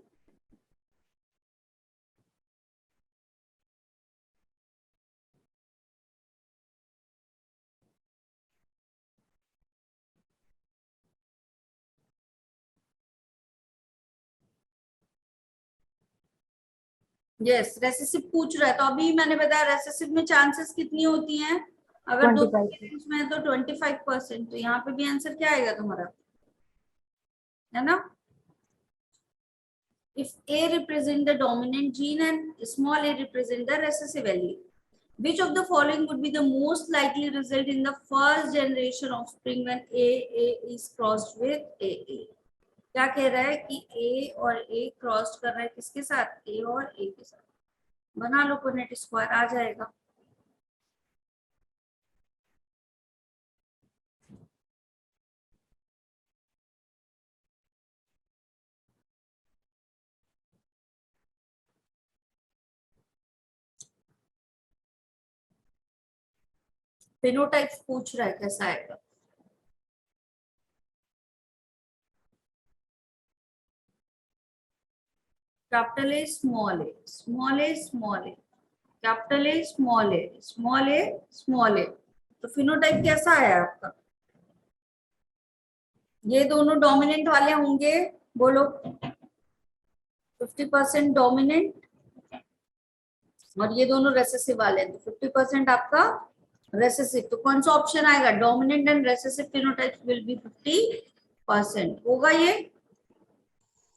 Yes recessive पूछ रहा है, तो अभी मैंने बताया रेसेसिव में चांसेस कितनी होती हैं, अगर दो 25 में है तो 25%। तो यहाँ पे भी आंसर क्या आएगा तुम्हारा, है ना। If A represent the dominant gene and small a represent the recessive allele, which of the following would be the most likely result in the first generation offspring when A is crossed with AA? क्या कह रहा है कि A और A cross कर रहा है किसके साथ, A और A के साथ। बना लो पुनेट स्क्वायर, आ जाएगा। फिनोटाइप पूछ रहा है कैसा आएगा। Capital A small A, small A small A, capital A small A, small A small A. तो फिनोटाइप कैसा आया आपका, ये दोनों डोमिनेंट वाले होंगे, बोलो 50% डोमिनेंट, और ये दोनों रेसेसिव वाले हैं, तो 50% आपका रेसेसिव। तो कौन सा ऑप्शन आएगा, dominant and recessive phenotype will be 50% होगा ये।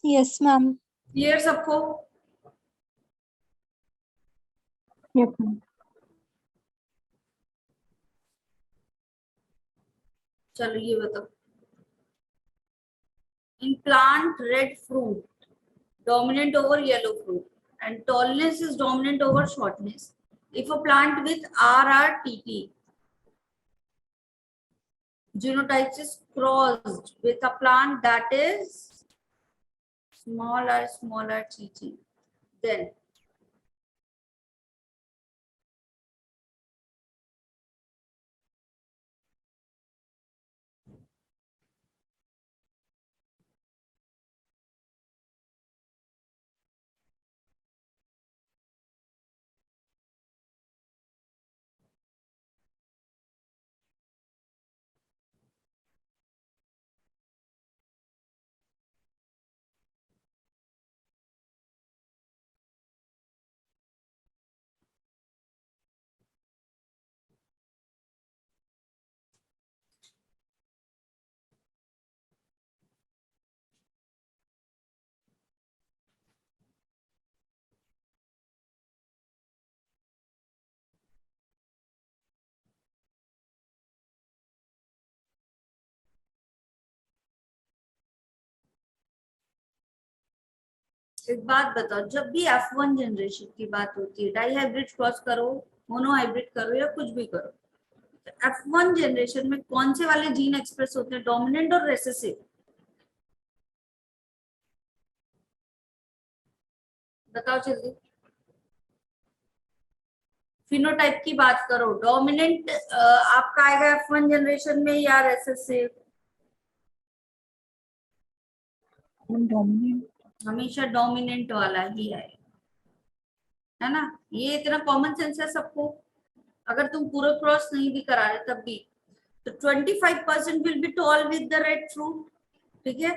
Yes ma'am. क्लियर सबको। Yes, ma'am. चलो ये बताओ, in plant red fruit dominant over yellow fruit and tallness is dominant over shortness. If a plant with RRTT genotypes is crossed with a plant that is smaller TT, then एक बात बताओ, जब भी F1 generation की बात होती है, die hybrid cross करो, मोनो हाइब्रिड करो या कुछ भी करो, तो F1 जनरेशन में कौन से वाले जीन एक्सप्रेस होते हैं, डोमिनेंट और रेसेसिव, बताओ जल्दी। फिनोटाइप की बात करो, डोमिनेंट आपका आएगा F1 जनरेशन में या रेसेसिव, Dominant. हमेशा डोमिनेंट वाला ही आएगा, है ना। ये इतना कॉमन सेंस है सबको, अगर तुम पूरा क्रॉस नहीं भी करा रहे तब भी। तो 25% will be toll with the red fruit, ठीक है।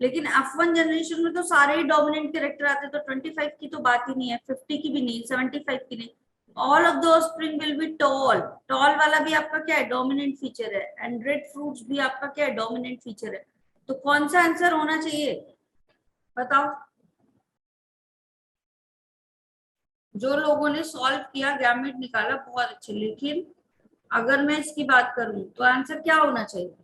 लेकिन F1 जनरेशन में तो सारे ही डोमिनेंट कैरेक्टर आते हैं, तो 25 की तो बात ही नहीं है, 50 की भी नहीं, 75 की नहीं। All of the offspring will be tall, tall वाला भी आपका क्या है, डोमिनेंट फीचर है, एंड रेड फ्रूट्स भी आपका क्या है, डोमिनेंट फीचर है। तो कौन सा आंसर होना चाहिए, बताओ। जो लोगों ने सॉल्व किया, गैमेट निकाला, बहुत अच्छे, लेकिन अगर मैं इसकी बात करूं तो आंसर क्या होना चाहिए,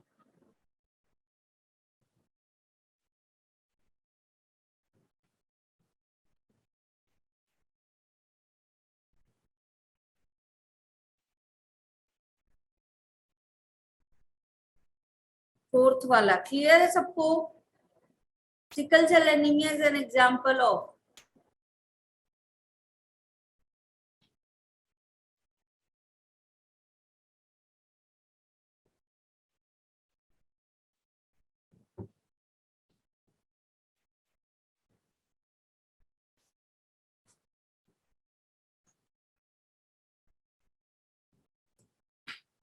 फोर्थ वाला। क्लियर है सबको। Sickle cell anaemia is an example of,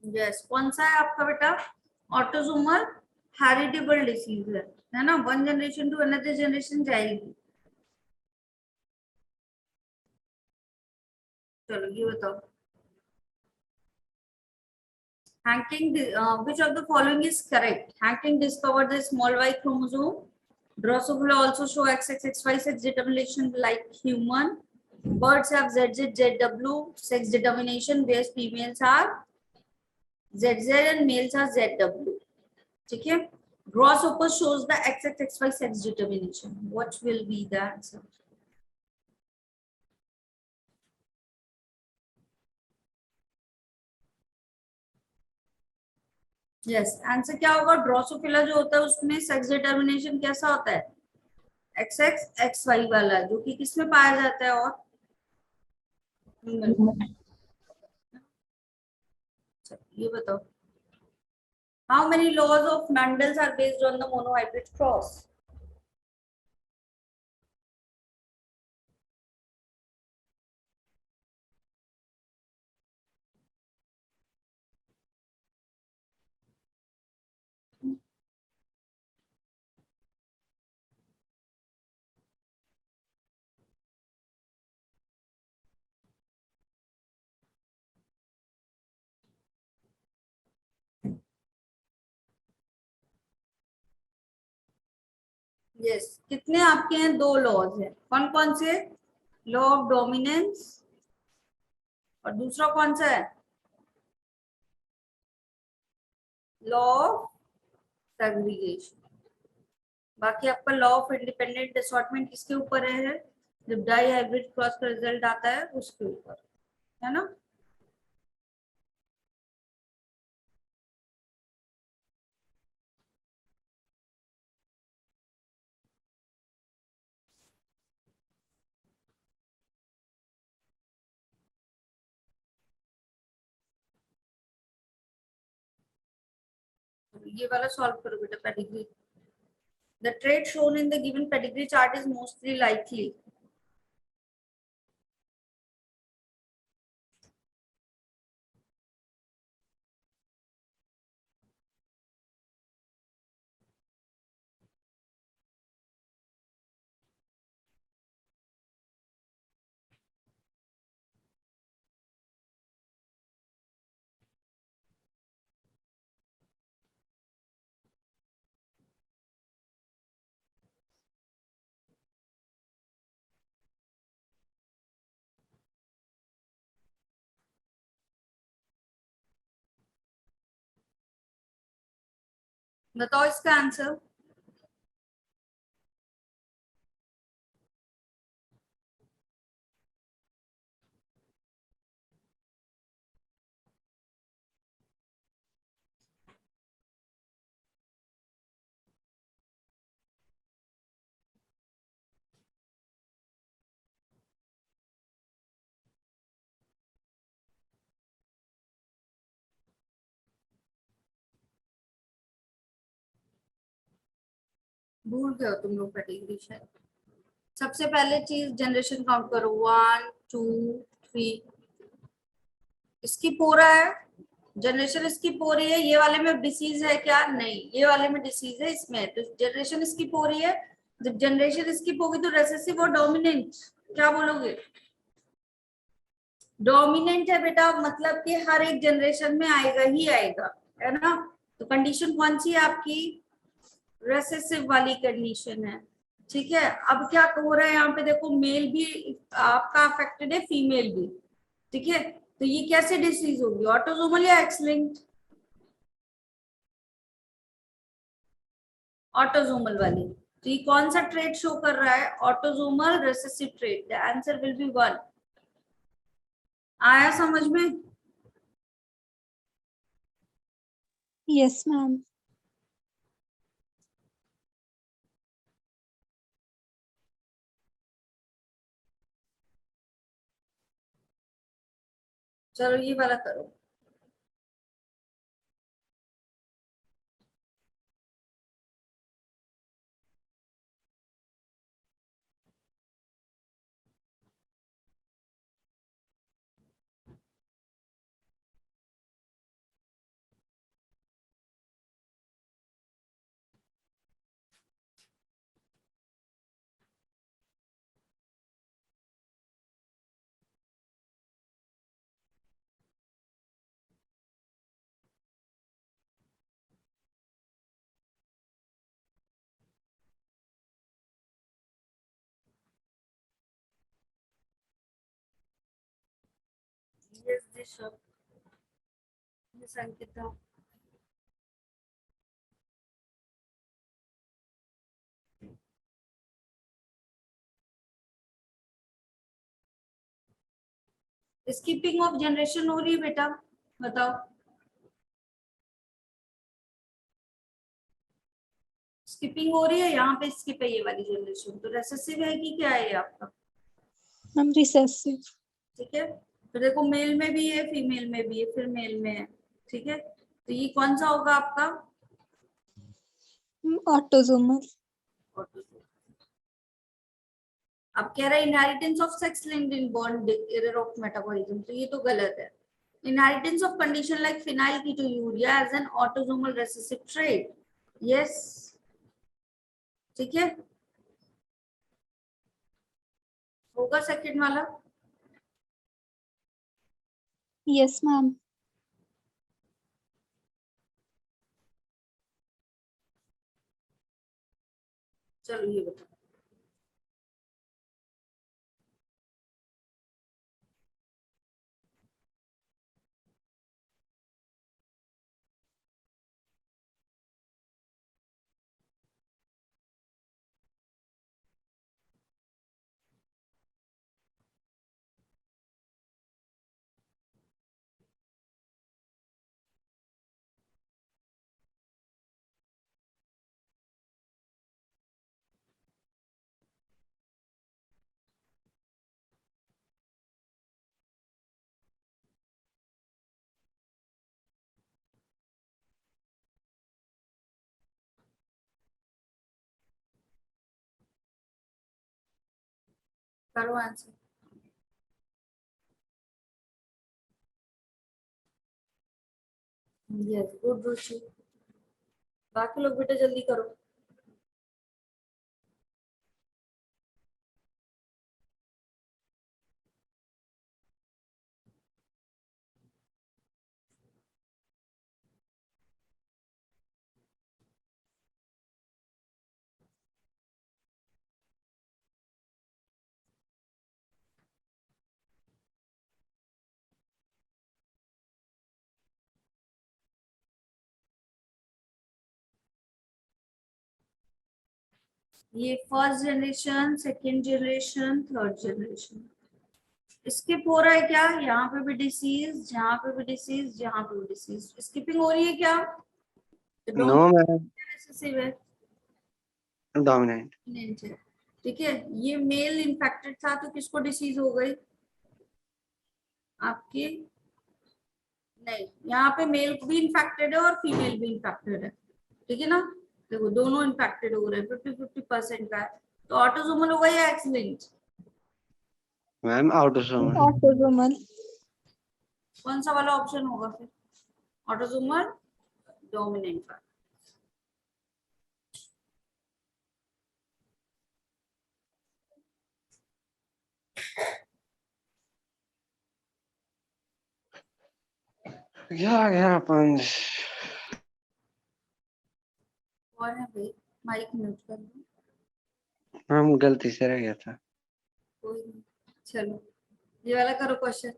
yes कौन सा है आपका बेटा, ऑटोसोमल हेरिडेबल डिसीज है ना, one generation to another generation जाएगी। चलो ये बताओ, Hanking, which of the following is correct? Hanking discovered the small y chromosome. Drosophila also show XXXY sex determination like human. Birds have ZZZW sex determination, whereas females are ZZ and males are ZW. ठीक है? Grasshopper shows the XXXY sex determination. What will be the answer? Yes answer क्या होगा? Drosophila जो होता है उसमें sex determination कैसा होता है? एक्स एक्स एक्स वाई वाला, जो कि किसमें पाया जाता है? और ये बताओ, how many laws of Mendel's are based on the monohybrid cross? Yes कितने आपके हैं? 2 लॉज है। कौन कौन से? लॉ ऑफ डोमिनेंस और दूसरा कौन सा है? Law of segregation. बाकी आपका लॉ ऑफ इंडिपेंडेंट असॉर्टमेंट किसके ऊपर है? जब डाई हाइब्रिड क्रॉस का रिजल्ट आता है उसके ऊपर, है ना? ये वाला सॉल्व करो बेटा, pedigree. The trait shown in the given pedigree chart is mostly likely. बताओ इसका आंसर। भूल गए हो तुम लोग पेडिग्री शायद। सबसे पहले चीज जनरेशन काउंट करो, 1 2 3। स्किप हो रहा है, जनरेशन स्किप हो रही है। ये वाले में डिसीज है क्या? नहीं, ये वाले में डिसीज है, इसमें तो जनरेशन स्किप हो रही है। जब जनरेशन स्किप होगी तो रेसेसिव और डोमिनेंट, क्या बोलोगे? डोमिनेंट है बेटा, मतलब कि हर एक जनरेशन में आएगा ही आएगा, है ना? तो कंडीशन कौन सी है आपकी? रेसेसिव वाली कंडीशन है। ठीक है, अब क्या हो रहा है यहाँ पे देखो, मेल भी आपका अफेक्टेड है, फीमेल भी। ठीक है, तो ये कैसे डिसीज होगी? ऑटोसोमल या एक्स लिंक्ड? ऑटोसोमल वाली। तो ये कौन सा ट्रेट शो कर रहा है? Autosomal recessive trait. The answer will be 1। आया समझ में? Yes, ma'am. चलो ये वाला करो। ऋषभ, ये संकिता, स्किपिंग ऑफ जनरेशन हो रही है बेटा, बताओ। स्किपिंग हो रही है, यहाँ पे स्किप है ये वाली जनरेशन, तो रेसेसिव है कि क्या है ये आपका? Ma'am recessive. ठीक है, तो देखो मेल में भी है, फीमेल में भी है, फिर मेल में है। ठीक है, तो ये कौन सा होगा आपका? ऑटोसोमल। अब कह रहा है inheritance of sex linked inborn error of metabolism, तो ये तो गलत है। Inheritance of condition like phenylketonuria as an autosomal recessive trait, yes. ठीक है, होगा सेकंड वाला। Yes ma'am. चलो ये बताओ। करो आंसर। यस, गुड रुचि। बाकी लोग बेटा जल्दी करो। ये first generation, second generation, third generation, skip हो रहा है क्या? यहाँ पे भी डिसीज, यहाँ पे भी डिसीज, यहाँ पे भी डिसीज, स्किपिंग हो रही है क्या? नो मैम, रिसेसिव है, डोमिनेंट। dominant है। ठीक है, ये मेल इन्फेक्टेड था तो किसको डिसीज हो गई आपकी? नहीं, यहाँ पे मेल भी इन्फेक्टेड है और फीमेल भी इन्फेक्टेड है। ठीक है ना, देखो दोनों इन्फेक्टेड हो रहे हैं, 50-50% का है, तो ऑटोसोमल होगा या x linked? Ma'am autosomal. Autosomal. कौन सा वाला ऑप्शन होगा फिर? ऑटोसोमल डोमिनेंट का। क्या अपन और है भाई, माइक म्यूट कर दो। मैम गलती से रह गया था। कोई नहीं, चलो ये वाला करो क्वेश्चन।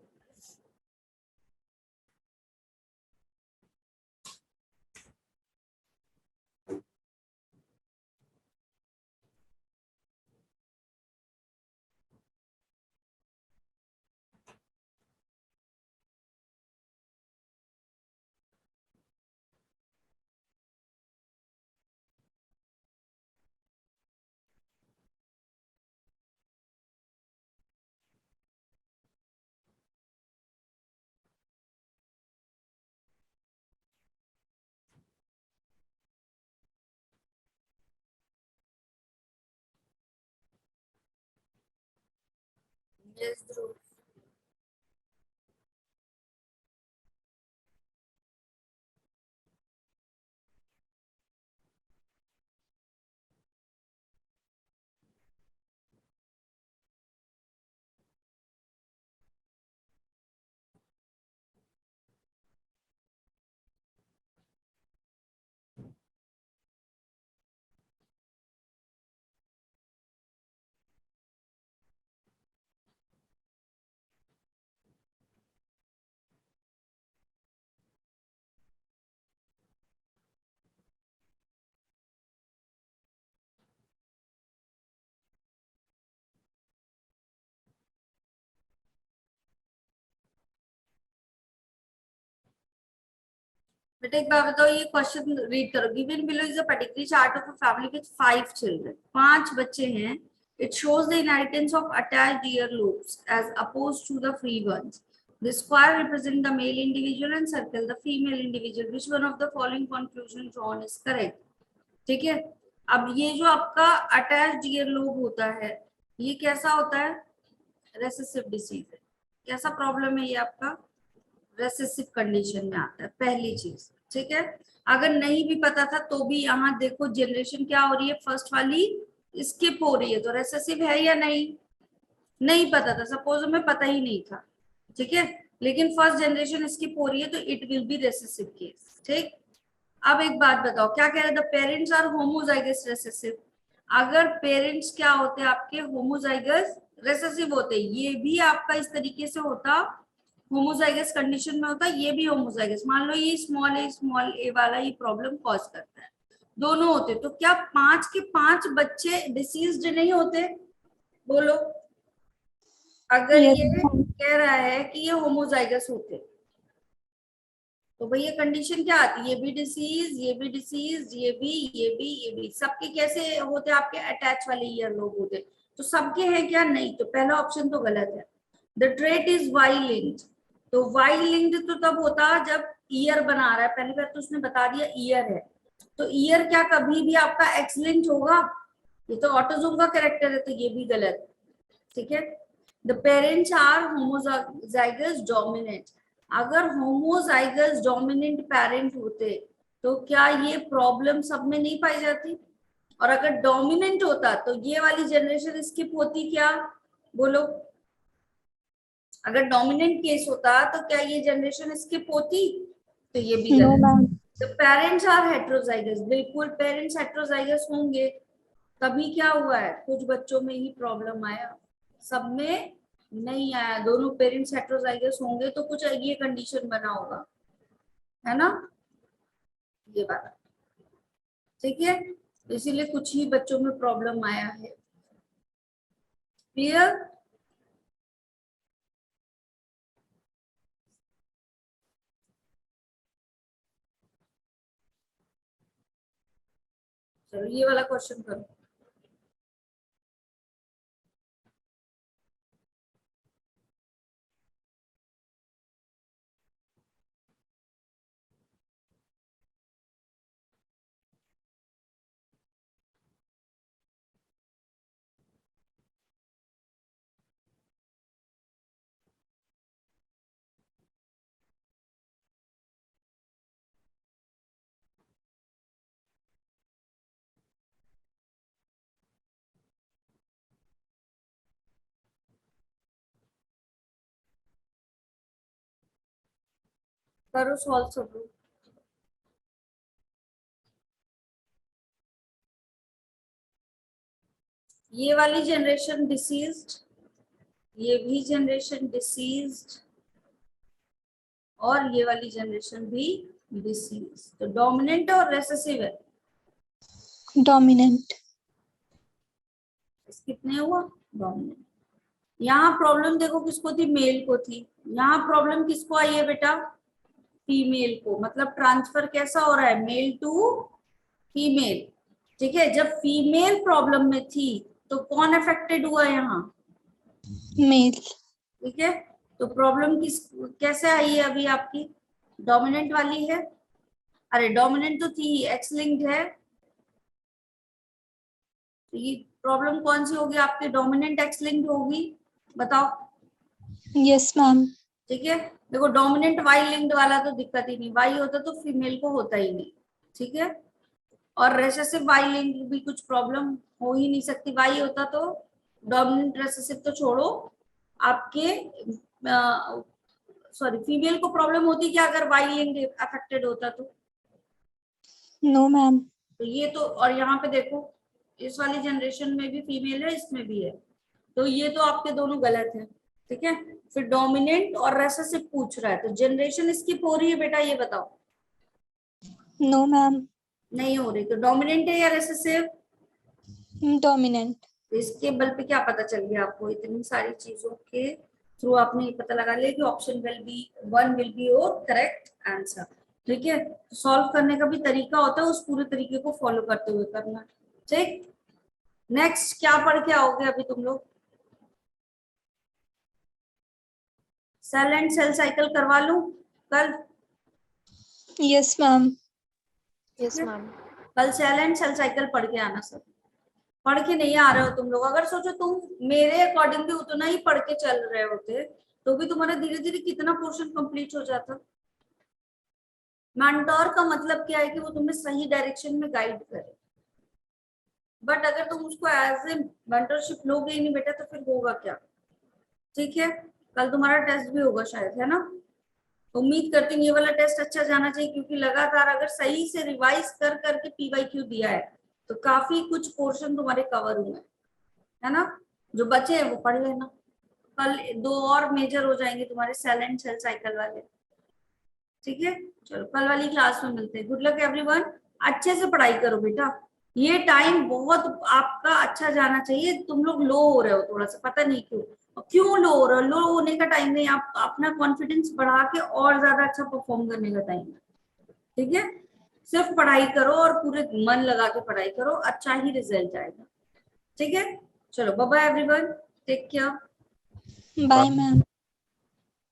यस ध्रुव। बेटा एक बार बताओ, ये क्वेश्चन रीड करो। Given below is a particular chart of a family with 5 children. 5 बच्चे हैं। It shows the inheritance of attached ear loops as opposed to the free ones. The square represent the male individual and circle the female individual. Which one of the following conclusion drawn is correct? ठीक है। अब ये जो आपका attached ear lobe होता है, ये कैसा होता है? रेसेसिव डिसीज है। कैसा प्रॉब्लम है ये आपका? रेसेसिव कंडीशन में आता है, पहली चीज। ठीक है। अगर नहीं भी पता था तो भी यहाँ देखो जनरेशन क्या हो रही है, फर्स्ट वाली स्किप हो रही है, तो रेसेसिव है या नहीं? नहीं पता था, सपोज हमें पता ही नहीं था, ठीक है, लेकिन फर्स्ट जनरेशन स्किप हो रही है तो it will be recessive case. ठीक। अब एक बात बताओ, क्या कह रहे थे? Parents are homozygous recessive. अगर पेरेंट्स क्या होते हैं आपके? होमोजाइगस रेसेसिव होते, ये भी आपका इस तरीके से होता, होमोजाइगस कंडीशन में होता, ये भी होमोजाइगस। मान लो ये स्मॉल ए वाला ये प्रॉब्लम कॉज करता है, दोनों होते, तो क्या 5 के 5 बच्चे डिसीज्ड नहीं होते? बोलो। अगर Yes, ये ma'am. कह रहा है कि ये होमोजाइगस होते, तो भैया कंडीशन क्या आती है? ये भी डिसीज, ये भी डिसीज, ये भी, ये भी, ये भी, सबके कैसे होते? आपके अटैच वाले ईयर लोग होते, तो सबके हैं क्या? नहीं, तो पहला ऑप्शन तो गलत है। The trait is Y linked, तो वाई लिंक्ड तो तब होता जब ईयर बना रहा है, पहली बार तो उसने बता दिया ईयर है, तो ईयर क्या कभी भी आपका एक्स लिंक्ड होगा? ये तो ऑटोजोम का कैरेक्टर है, तो ये भी गलत। ठीक है। The parents are homozygous dominant, अगर होमोजाइगस डोमिनेंट पेरेंट होते तो क्या ये प्रॉब्लम सब में नहीं पाई जाती? और अगर डोमिनेंट होता तो ये वाली जनरेशन स्किप होती क्या? बोलो। अगर डोमिनेंट केस होता तो क्या ये जनरेशन स्किप होती? तो ये भी No, गलत। ma'am. तो पेरेंट्स आर हेट्रोजाइगस, बिल्कुल पेरेंट्स हेट्रोजाइगस होंगे, तभी क्या हुआ है? कुछ बच्चों में ही प्रॉब्लम आया, सब में नहीं आया। दोनों पेरेंट्स हेट्रोजाइगस होंगे तो कुछ ये कंडीशन बना होगा, है ना? ये बात ठीक है, इसीलिए कुछ ही बच्चों में प्रॉब्लम आया है। क्लियर? चलो ये वाला क्वेश्चन करो। करो सॉल्व सब लोग। ये वाली जनरेशन डिसीज्ड, ये भी जनरेशन डिसीज्ड, और ये वाली जनरेशन भी डिसीज, तो डोमिनेंट और रेसेसिव है। Dominant. कितने हुआ? डोमिनेंट। यहाँ प्रॉब्लम देखो किसको थी? मेल को थी। यहाँ प्रॉब्लम किसको आई है बेटा? फीमेल को। मतलब ट्रांसफर कैसा हो रहा है? Male to female. ठीक है। जब फीमेल प्रॉब्लम में थी तो कौन अफेक्टेड हुआ यहाँ? Male. ठीक है। तो प्रॉब्लम किस कैसे आई है अभी आपकी? डोमिनेंट वाली है। अरे डोमिनेंट तो थी, एक्स लिंक्ड है, तो ये प्रॉब्लम कौन सी होगी आपके? डोमिनेंट एक्स लिंक्ड होगी। बताओ। Yes, ma'am. ठीक है। देखो डोमिनेंट वाई लिंक्ड वाला तो दिक्कत ही नहीं, वाई होता तो फीमेल को होता ही नहीं। ठीक है। और रेसेसिव वाई लिंक्ड भी कुछ प्रॉब्लम हो ही नहीं सकती, वाई होता तो। डोमिनेंट रेसेसिव तो छोड़ो, आपके सॉरी फीमेल को प्रॉब्लम होती क्या अगर वाई लिंक्ड अफेक्टेड होता तो? No, ma'am. तो ये तो, और यहाँ पे देखो इस वाली जनरेशन में भी फीमेल है, इसमें भी है, तो ये तो आपके दोनों गलत है। ठीक है। फिर डोमिनेंट और रेसेसिव पूछ रहा है, तो जनरेशन स्किप हो रही है बेटा, ये बताओ। No, ma'am. नहीं हो रही, तो डोमिनेंट है या रेसेसिव? Dominant. तो इसके बल पे क्या पता चल गया आपको? इतनी सारी चीजों के थ्रू आपने ये पता लगा लिया कि option will be 1 will be your correct answer. ठीक है, सॉल्व करने का भी तरीका होता है, उस पूरे तरीके को फॉलो करते हुए करना। ठीक, नेक्स्ट क्या पढ़ के आओगे अभी तुम लोग? सेल एंड सेल साइकिल करवा लूं कल? Yes, ma'am. Yes, ma'am. कल सेल एंड सेल साइकिल पढ़ के आना सब। पढ़ के नहीं आ रहे हो तुम लोग, अगर सोचो तुम मेरे अकॉर्डिंग भी उतना ही पढ़ के चल रहे होते तो भी तुम्हारा धीरे धीरे कितना पोर्शन कंप्लीट हो जाता। मेंटोर का मतलब क्या है कि वो तुम्हें सही डायरेक्शन में गाइड करे, बट अगर तुम उसको एज ए मेंटरशिप लोगे ही नहीं बेटा तो फिर होगा क्या? ठीक है, कल तुम्हारा टेस्ट भी होगा शायद, है ना? उम्मीद करती हूँ ये वाला टेस्ट अच्छा जाना चाहिए, क्योंकि लगातार अगर सही से रिवाइज कर करके PYQ दिया है तो काफी कुछ पोर्शन तुम्हारे कवर हुए हैं, है ना? जो बचे हैं वो पढ़ लेना, कल 2 और मेजर हो जाएंगे तुम्हारे सेल एंड सेल साइकिल वाले। ठीक है, चलो कल वाली क्लास में मिलते हैं। गुड लक एवरीवन, अच्छे से पढ़ाई करो बेटा, ये टाइम बहुत आपका अच्छा जाना चाहिए। तुम लोग लो हो रहे हो थोड़ा सा, पता नहीं क्यों लो हो रहे हो। लो होने का टाइम नहीं, आप अपना कॉन्फिडेंस बढ़ा के और ज्यादा अच्छा परफॉर्म करने का टाइम है। ठीक है, सिर्फ पढ़ाई करो और पूरे मन लगा के पढ़ाई करो, अच्छा ही रिजल्ट आएगा। ठीक है, चलो bye bye everyone, take care. Bye, ma'am.